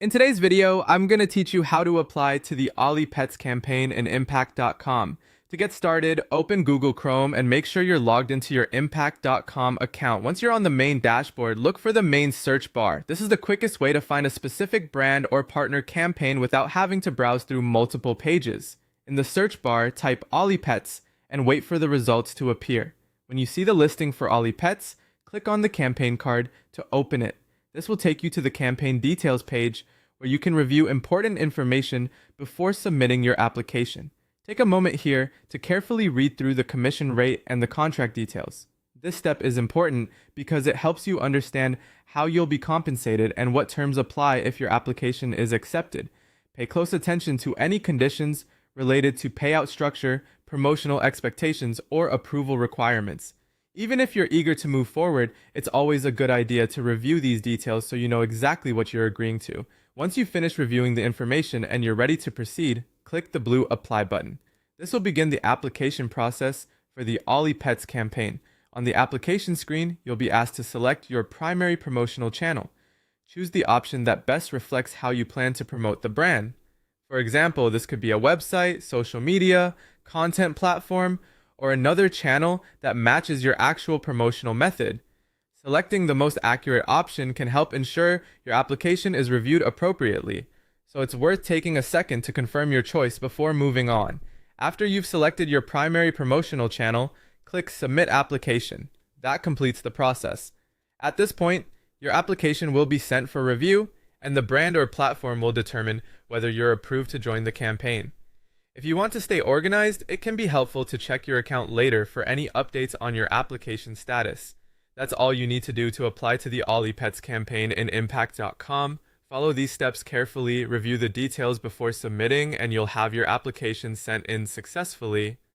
In today's video, I'm going to teach you how to apply to the Ollie Pets campaign in Impact.com. To get started, open Google Chrome and make sure you're logged into your Impact.com account. Once you're on the main dashboard, look for the main search bar. This is the quickest way to find a specific brand or partner campaign without having to browse through multiple pages. In the search bar, type Ollie Pets and wait for the results to appear. When you see the listing for Ollie Pets, click on the campaign card to open it. This will take you to the campaign details page where you can review important information before submitting your application. Take a moment here to carefully read through the commission rate and the contract details. This step is important because it helps you understand how you'll be compensated and what terms apply if your application is accepted. Pay close attention to any conditions related to payout structure, promotional expectations, or approval requirements. Even if you're eager to move forward, it's always a good idea to review these details so you know exactly what you're agreeing to. Once you finish reviewing the information and you're ready to proceed, click the blue Apply button. This will begin the application process for the Ollie Pets campaign. On the application screen, you'll be asked to select your primary promotional channel. Choose the option that best reflects how you plan to promote the brand. For example, this could be a website, social media, content platform, or another channel that matches your actual promotional method. Selecting the most accurate option can help ensure your application is reviewed appropriately, so it's worth taking a second to confirm your choice before moving on. After you've selected your primary promotional channel, click Submit Application. That completes the process. At this point, your application will be sent for review, and the brand or platform will determine whether you're approved to join the campaign. If you want to stay organized, it can be helpful to check your account later for any updates on your application status. That's all you need to do to apply to the Ollie Pets campaign in Impact.com. Follow these steps carefully, review the details before submitting, and you'll have your application sent in successfully.